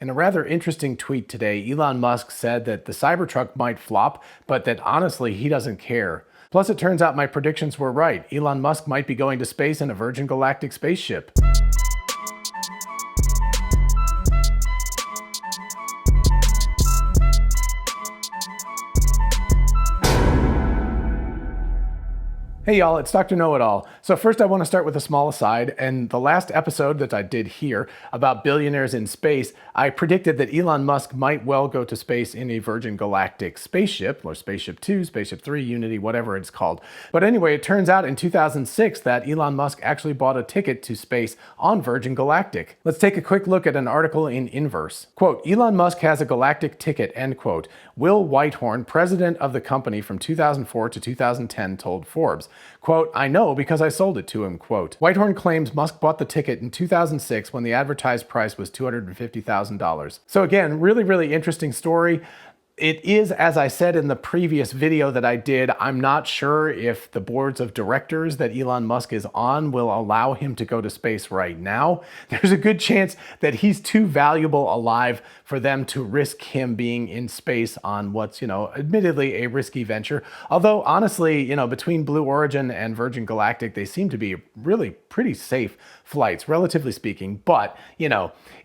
In a rather interesting tweet today, Elon Musk said that the Cybertruck might flop, but that honestly, he doesn't care. Plus, it turns out my predictions were right. Elon Musk might be going to space in a Virgin Galactic spaceship. Hey y'all, it's Dr. Know-It-All. So first I want to start with a small aside. And the last episode that I did here about billionaires in space, I predicted that Elon Musk might well go to space in a Virgin Galactic spaceship, or Spaceship 2, Spaceship 3, Unity, whatever it's called. But anyway, it turns out in 2006 that Elon Musk actually bought a ticket to space on Virgin Galactic. Let's take a quick look at an article in Inverse. Quote, Elon Musk has a galactic ticket, end quote. Will Whitehorn, president of the company from 2004 to 2010, told Forbes. Quote, I know because I sold it to him, quote. Whitehorn claims Musk bought the ticket in 2006 when the advertised price was $250,000. So again, really interesting story. It is, as I said in the previous video that I did, I'm not sure if the boards of directors that Elon Musk is on will allow him to go to space right now. There's a good chance that he's too valuable alive for them to risk him being in space on what's, admittedly a risky venture. Although honestly, between Blue Origin and Virgin Galactic, they seem to be really pretty safe flights, relatively speaking. But,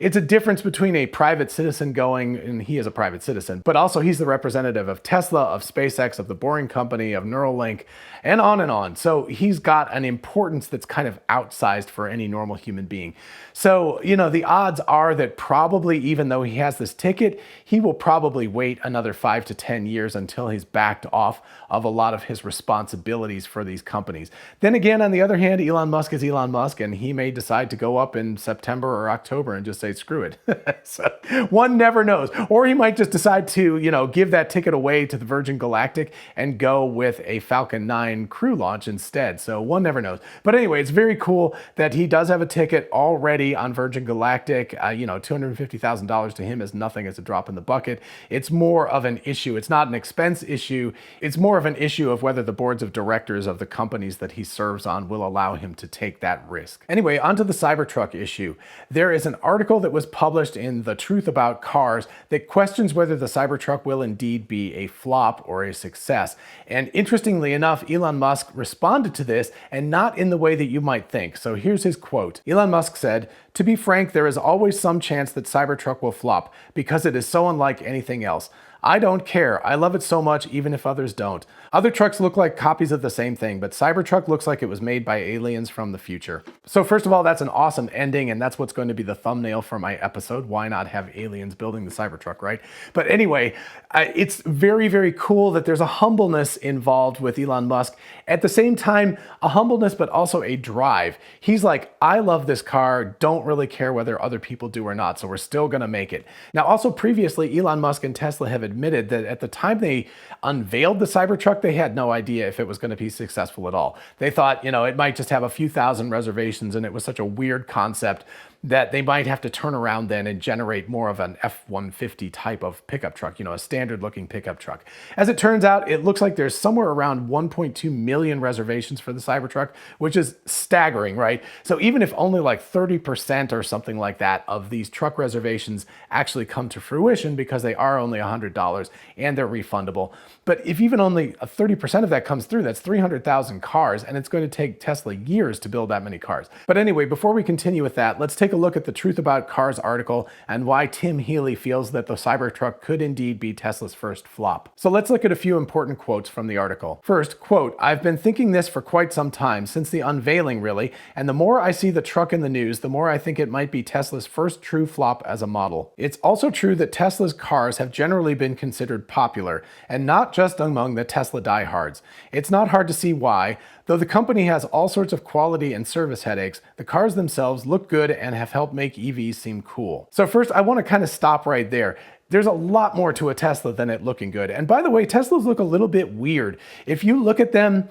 it's a difference between a private citizen going, and he is a private citizen, but also he's the representative of Tesla, of SpaceX, of the Boring Company, of Neuralink, and on and on. So he's got an importance that's kind of outsized for any normal human being. So, the odds are that probably, even though he has this ticket, he will probably wait another 5 to 10 years until he's backed off of a lot of his responsibilities for these companies. Then again, on the other hand, Elon Musk is Elon Musk, and he may decide to go up in September or October and just say, screw it. So one never knows. Or he might just decide to, give that ticket away to the Virgin Galactic and go with a Falcon 9 crew launch instead. So one never knows. But anyway, it's very cool that he does have a ticket already on Virgin Galactic. $250,000 to him is nothing. It's a drop in the bucket. It's more of an issue. It's not an expense issue. It's more of an issue of whether the boards of directors of the companies that he serves on will allow him to take that risk. Anyway, onto the Cybertruck issue. There is an article that was published in The Truth About Cars that questions whether the Cybertruck will indeed be a flop or a success. And interestingly enough, Elon Musk responded to this, and not in the way that you might think. So here's his quote. Elon Musk said, "To be frank, there is always some chance that Cybertruck will flop because it is so unlike anything else. I don't care. I love it so much, even if others don't. Other trucks look like copies of the same thing, but Cybertruck looks like it was made by aliens from the future." So first of all, that's an awesome ending, and that's what's going to be the thumbnail for my episode. Why not have aliens building the Cybertruck, right? But anyway, it's very cool that there's a humbleness involved with Elon Musk. At the same time, a humbleness, but also a drive. He's like, I love this car, don't really care whether other people do or not, so we're still gonna make it. Now, also previously, Elon Musk and Tesla have admitted that at the time they unveiled the Cybertruck, they had no idea if it was going to be successful at all. They thought, it might just have a few thousand reservations, and it was such a weird concept that they might have to turn around then and generate more of an F-150 type of pickup truck, a standard looking pickup truck. As it turns out, it looks like there's somewhere around 1.2 million reservations for the Cybertruck, which is staggering, right? So even if only like 30% or something like that of these truck reservations actually come to fruition, because they are only $100 and they're refundable. But if even only 30% of that comes through, that's 300,000 cars, and it's going to take Tesla years to build that many cars. But anyway, before we continue with that, let's take a look at the Truth About Cars article and why Tim Healey feels that the Cybertruck could indeed be Tesla's first flop. So let's look at a few important quotes from the article. First, quote, "I've been thinking this for quite some time, since the unveiling really, and the more I see the truck in the news, the more I think it might be Tesla's first true flop as a model. It's also true that Tesla's cars have generally been considered popular, and not just among the Tesla diehards. It's not hard to see why. Though the company has all sorts of quality and service headaches, the cars themselves look good and have helped make EVs seem cool." So first, I want to kind of stop right there. There's a lot more to a Tesla than it looking good. And by the way, Teslas look a little bit weird. If you look at them,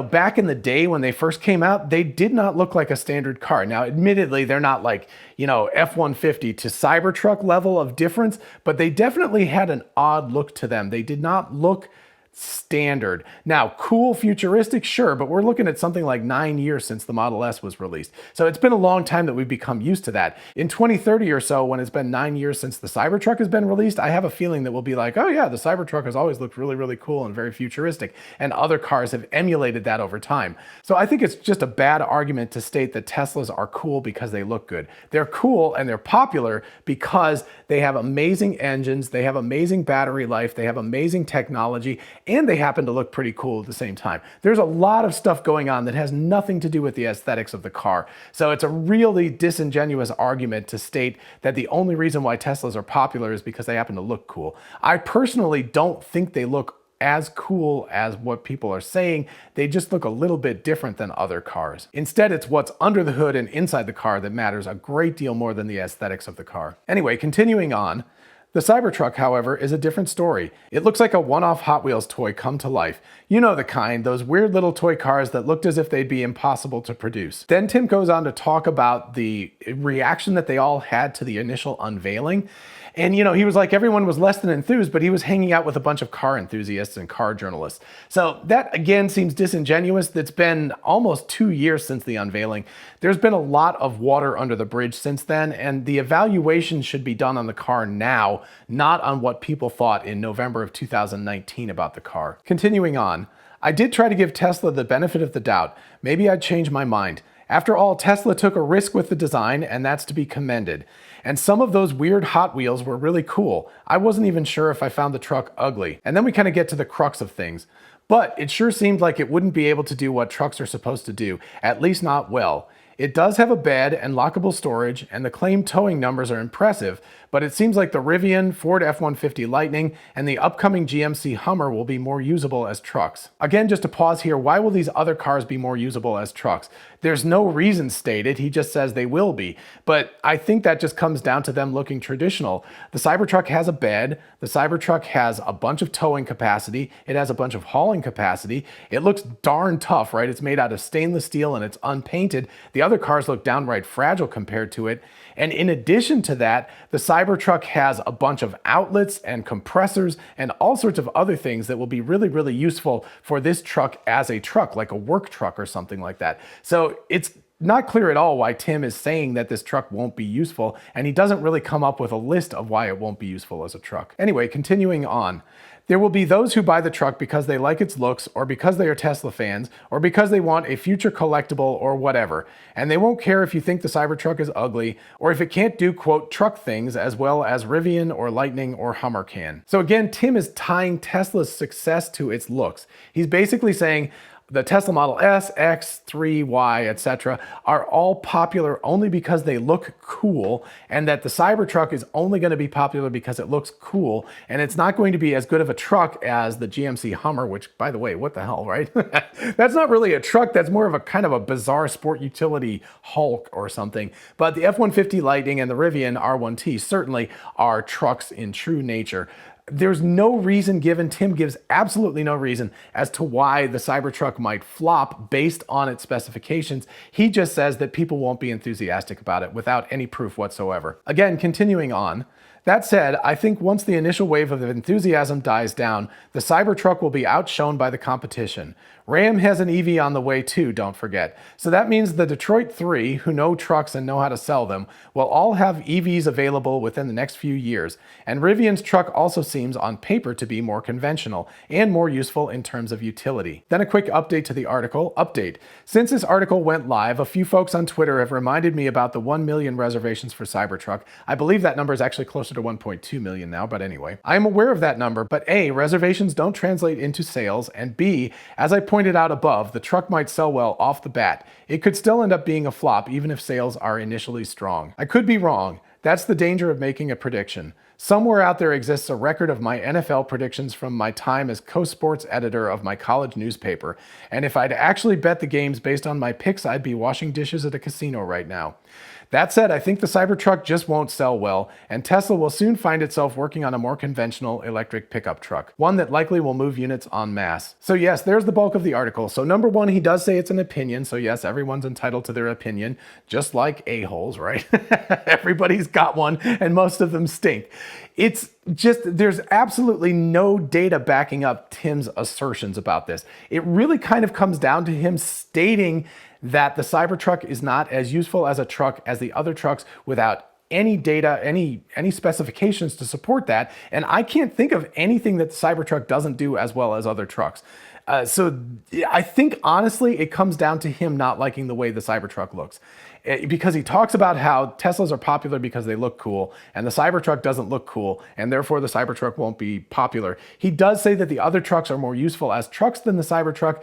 back in the day when they first came out, they did not look like a standard car. Now, admittedly, they're not like, F-150 to Cybertruck level of difference, but they definitely had an odd look to them. They did not look standard. Now, cool, futuristic, sure, but we're looking at something like 9 years since the Model S was released. So it's been a long time that we've become used to that. In 2030 or so, when it's been 9 years since the Cybertruck has been released, I have a feeling that we'll be like, oh yeah, the Cybertruck has always looked really, really cool and very futuristic. And other cars have emulated that over time. So I think it's just a bad argument to state that Teslas are cool because they look good. They're cool and they're popular because they have amazing engines, they have amazing battery life, they have amazing technology, and they happen to look pretty cool at the same time. There's a lot of stuff going on that has nothing to do with the aesthetics of the car. So it's a really disingenuous argument to state that the only reason why Teslas are popular is because they happen to look cool. I personally don't think they look as cool as what people are saying. They just look a little bit different than other cars. Instead, it's what's under the hood and inside the car that matters a great deal more than the aesthetics of the car. Anyway, continuing on, the Cybertruck, however, is a different story. It looks like a one-off Hot Wheels toy come to life. You know the kind, those weird little toy cars that looked as if they'd be impossible to produce. Then Tim goes on to talk about the reaction that they all had to the initial unveiling. And he was like, everyone was less than enthused, but he was hanging out with a bunch of car enthusiasts and car journalists. So that again seems disingenuous. It's been almost 2 years since the unveiling. There's been a lot of water under the bridge since then, and the evaluation should be done on the car now, not on what people thought in November of 2019 about the car. Continuing on, I did try to give Tesla the benefit of the doubt. Maybe I'd change my mind. After all, Tesla took a risk with the design, and that's to be commended. And some of those weird Hot Wheels were really cool. I wasn't even sure if I found the truck ugly. And then we kind of get to the crux of things. But it sure seemed like it wouldn't be able to do what trucks are supposed to do, at least not well. It does have a bed and lockable storage, and the claimed towing numbers are impressive, but it seems like the Rivian, Ford F-150 Lightning, and the upcoming GMC Hummer will be more usable as trucks. Again, just to pause here, why will these other cars be more usable as trucks? There's no reason stated, he just says they will be, but I think that just comes down to them looking traditional. The Cybertruck has a bed, the Cybertruck has a bunch of towing capacity, it has a bunch of hauling capacity, it looks darn tough, right? It's made out of stainless steel and it's unpainted. The other cars look downright fragile compared to it. And in addition to that, the Cybertruck has a bunch of outlets and compressors and all sorts of other things that will be really, really useful for this truck as a truck, like a work truck or something like that. So it's not clear at all why Tim is saying that this truck won't be useful, and he doesn't really come up with a list of why it won't be useful as a truck. Anyway, continuing on. There will be those who buy the truck because they like its looks, or because they are Tesla fans, or because they want a future collectible or whatever. And they won't care if you think the Cybertruck is ugly, or if it can't do, quote, truck things as well as Rivian or Lightning or Hummer can. So again, Tim is tying Tesla's success to its looks. He's basically saying, the Tesla Model S, X, 3, Y, etc. are all popular only because they look cool, and that the Cybertruck is only going to be popular because it looks cool, and it's not going to be as good of a truck as the GMC Hummer, which, by the way, what the hell, right? That's not really a truck, that's more of a kind of a bizarre sport utility Hulk or something. But the F-150 Lightning and the Rivian R1T certainly are trucks in true nature. There's no reason given, Tim gives absolutely no reason as to why the Cybertruck might flop based on its specifications. He just says that people won't be enthusiastic about it without any proof whatsoever. Again, continuing on. That said, I think once the initial wave of enthusiasm dies down, the Cybertruck will be outshone by the competition. Ram has an EV on the way too, don't forget. So that means the Detroit 3, who know trucks and know how to sell them, will all have EVs available within the next few years. And Rivian's truck also seems on paper to be more conventional and more useful in terms of utility. Then a quick update to the article. Update. Since this article went live, a few folks on Twitter have reminded me about the 1 million reservations for Cybertruck. I believe that number is actually closer to 1.2 million now, but anyway. I am aware of that number, but A, reservations don't translate into sales, and B, as I pointed out above, the truck might sell well off the bat. It could still end up being a flop even if sales are initially strong. I could be wrong. That's the danger of making a prediction. Somewhere out there exists a record of my NFL predictions from my time as co-sports editor of my college newspaper, and if I'd actually bet the games based on my picks, I'd be washing dishes at a casino right now. That said, I think the Cybertruck just won't sell well, and Tesla will soon find itself working on a more conventional electric pickup truck, one that likely will move units en masse. So yes, there's the bulk of the article. So number one, he does say it's an opinion, so yes, everyone's entitled to their opinion, just like a-holes, right? Everybody's got one, and most of them stink. It's there's absolutely no data backing up Tim's assertions about this. It really kind of comes down to him stating that the Cybertruck is not as useful as a truck as the other trucks without any data, any specifications to support that. And I can't think of anything that the Cybertruck doesn't do as well as other trucks. So I think honestly, it comes down to him not liking the way the Cybertruck looks. Because he talks about how Teslas are popular because they look cool, and the Cybertruck doesn't look cool, and therefore the Cybertruck won't be popular. He does say that the other trucks are more useful as trucks than the Cybertruck,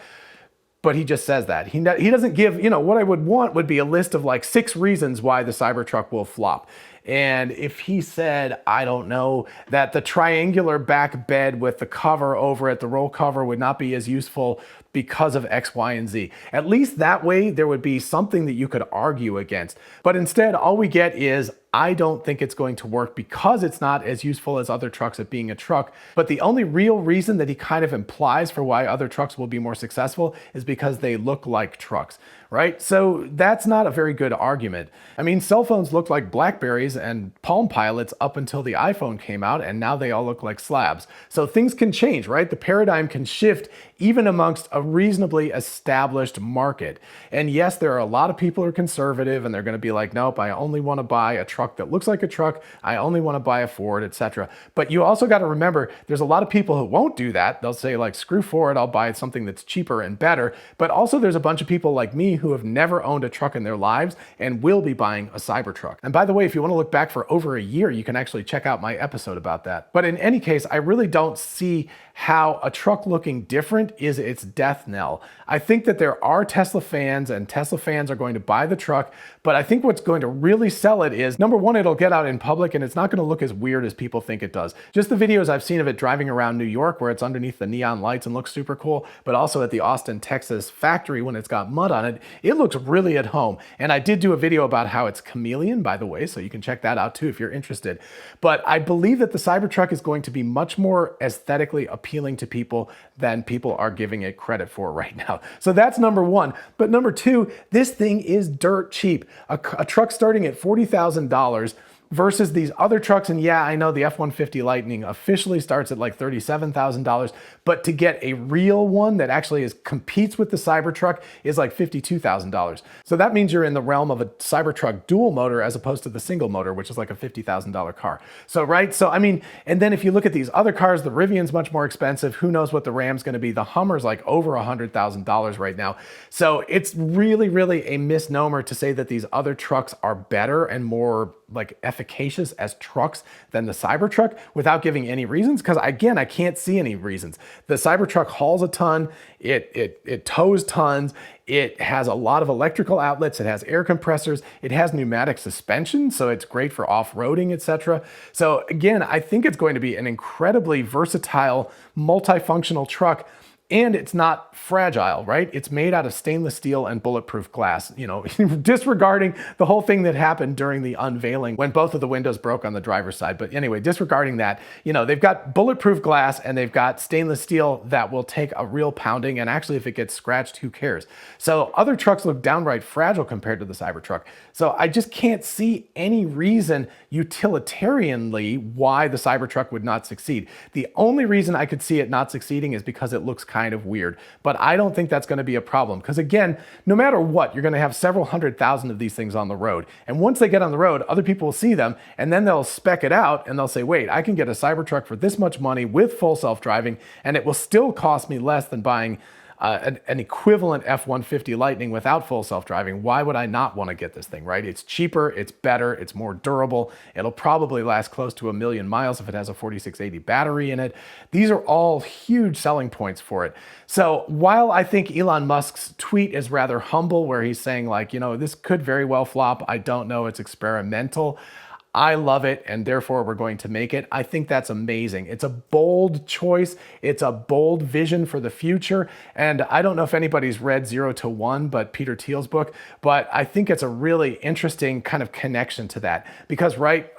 but he just says that. He doesn't give, what I would want would be a list of like 6 reasons why the Cybertruck will flop. And if he said, I don't know, that the triangular back bed with the cover over it, the roll cover, would not be as useful because of X, Y, and Z. At least that way there would be something that you could argue against. But instead, all we get is, I don't think it's going to work because it's not as useful as other trucks at being a truck. But the only real reason that he kind of implies for why other trucks will be more successful is because they look like trucks, right? So that's not a very good argument. I mean, cell phones looked like Blackberries and Palm Pilots up until the iPhone came out, and now they all look like slabs. So things can change, right? The paradigm can shift even amongst a reasonably established market. And yes, there are a lot of people who are conservative and they're going to be like, nope, I only want to buy a truck that looks like a truck. I only want to buy a Ford, etc. But you also got to remember, there's a lot of people who won't do that. They'll say like, screw Ford, I'll buy something that's cheaper and better. But also there's a bunch of people like me who have never owned a truck in their lives and will be buying a Cybertruck. And by the way, if you want to look back for over a year, you can actually check out my episode about that. But in any case, I really don't see how a truck looking different is its death knell. I think that there are Tesla fans and Tesla fans are going to buy the truck, but I think what's going to really sell it is, number one, it'll get out in public and it's not going to look as weird as people think it does. Just the videos I've seen of it driving around New York where it's underneath the neon lights and looks super cool, but also at the Austin, Texas factory when it's got mud on it, it looks really at home. And I did do a video about how it's chameleon, by the way, so you can check that out too if you're interested. But I believe that the Cybertruck is going to be much more aesthetically appealing to people than people are giving it credit for right now. So that's number one. But number two, this thing is dirt cheap. A truck starting at $40,000 versus these other trucks. And yeah, I know the F-150 Lightning officially starts at like $37,000, but to get a real one that actually competes with the Cybertruck is like $52,000. So that means you're in the realm of a Cybertruck dual motor as opposed to the single motor, which is like a $50,000 car. So, right? So, I mean, and then if you look at these other cars, the Rivian's much more expensive. Who knows what the Ram's going to be? The Hummer's like over $100,000 right now. So it's really, really a misnomer to say that these other trucks are better and more like efficacious as trucks than the Cybertruck without giving any reasons, because again, I can't see any reasons. The Cybertruck hauls a ton, it tows tons, it has a lot of electrical outlets, it has air compressors, it has pneumatic suspension, so it's great for off-roading, etc. So again, I think it's going to be an incredibly versatile, multifunctional truck. And it's not fragile, right? It's made out of stainless steel and bulletproof glass, disregarding the whole thing that happened during the unveiling when both of the windows broke on the driver's side. But anyway, disregarding that, they've got bulletproof glass and they've got stainless steel that will take a real pounding. And actually, if it gets scratched, who cares? So other trucks look downright fragile compared to the Cybertruck. So I just can't see any reason utilitarianly why the Cybertruck would not succeed. The only reason I could see it not succeeding is because it looks kind of weird, but I don't think that's going to be a problem because again, no matter what, you're going to have several 100,000 of these things on the road. And once they get on the road, other people will see them and then they'll spec it out and they'll say, wait, I can get a Cybertruck for this much money with full self-driving and it will still cost me less than buying an equivalent F-150 Lightning without full self-driving. Why would I not want to get this thing, right? It's cheaper, it's better, it's more durable. It'll probably last close to 1,000,000 miles if it has a 4680 battery in it. These are all huge selling points for it. So while I think Elon Musk's tweet is rather humble, where he's saying like, this could very well flop, I don't know, it's experimental. I love it, and therefore we're going to make it. I think that's amazing. It's a bold choice. It's a bold vision for the future. And I don't know if anybody's read 0 to 1, but Peter Thiel's book, but I think it's a really interesting kind of connection to that because, right,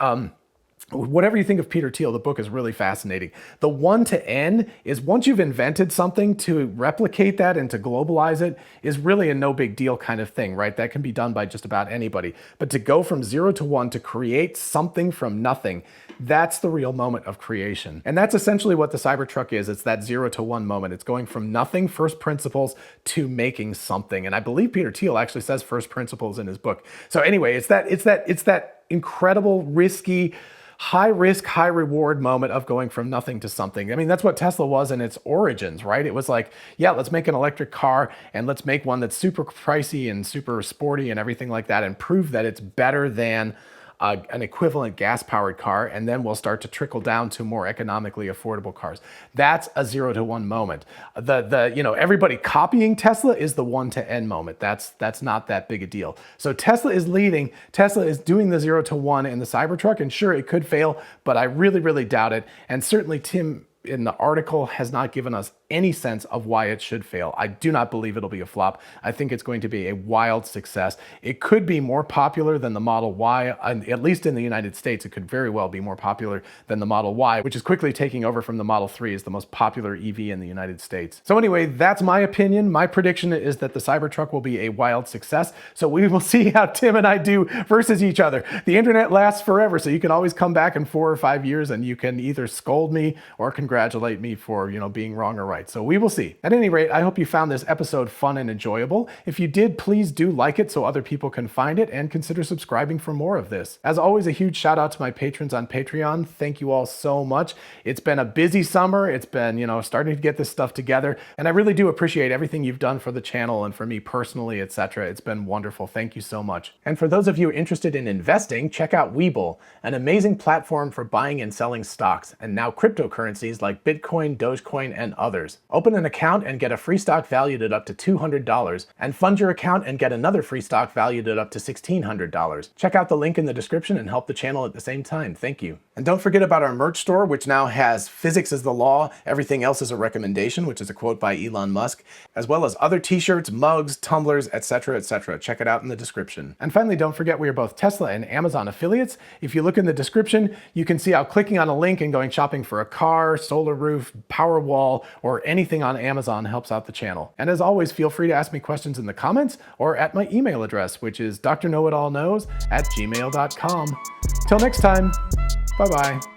whatever you think of Peter Thiel, the book is really fascinating. The 1 to N is once you've invented something, to replicate that and to globalize it is really a no big deal kind of thing, right? That can be done by just about anybody. But to go from 0 to 1 to create something from nothing, that's the real moment of creation. And that's essentially what the Cybertruck is. It's that 0 to 1 moment. It's going from nothing, first principles, to making something. And I believe Peter Thiel actually says first principles in his book. So anyway, it's that incredible, risky, high risk, high reward moment of going from nothing to something. I mean, that's what Tesla was in its origins, right? It was like, yeah, let's make an electric car and let's make one that's super pricey and super sporty and everything like that, and prove that it's better than an equivalent gas-powered car, and then we'll start to trickle down to more economically affordable cars. That's a 0 to 1 moment. Everybody copying Tesla is the 1 to N moment. That's not that big a deal. So Tesla is leading. Tesla is doing the 0 to 1 in the Cybertruck, and sure, it could fail, but I really, really doubt it. And certainly Tim in the article has not given us any sense of why it should fail. I do not believe it'll be a flop. I think it's going to be a wild success. It could be more popular than the Model Y, at least in the United States. It could very well be more popular than the Model Y, which is quickly taking over from the Model 3 as the most popular EV in the United States. So anyway, that's my opinion. My prediction is that the Cybertruck will be a wild success. So we will see how Tim and I do versus each other. The internet lasts forever, so you can always come back in 4 or 5 years and you can either scold me or congratulate me for, being wrong or right. So we will see. At any rate, I hope you found this episode fun and enjoyable. If you did, please do like it so other people can find it, and consider subscribing for more of this. As always, a huge shout out to my patrons on Patreon. Thank you all so much. It's been a busy summer. It's been, starting to get this stuff together, and I really do appreciate everything you've done for the channel and for me personally, etc. It's been wonderful. Thank you so much. And for those of you interested in investing, check out WeBull, an amazing platform for buying and selling stocks, and now cryptocurrencies like Bitcoin, Dogecoin, and others. Open an account and get a free stock valued at up to $200, and fund your account and get another free stock valued at up to $1,600. Check out the link in the description and help the channel at the same time. Thank you. And don't forget about our merch store, which now has "Physics is the Law, Everything Else is a Recommendation," which is a quote by Elon Musk, as well as other t-shirts, mugs, tumblers, etc., etc. Check it out in the description. And finally, don't forget we are both Tesla and Amazon affiliates. If you look in the description, you can see how clicking on a link and going shopping for a car, solar roof, power wall, or anything on Amazon helps out the channel. And as always, feel free to ask me questions in the comments or at my email address, which is drknowitallknows@gmail.com. Till next time, bye-bye.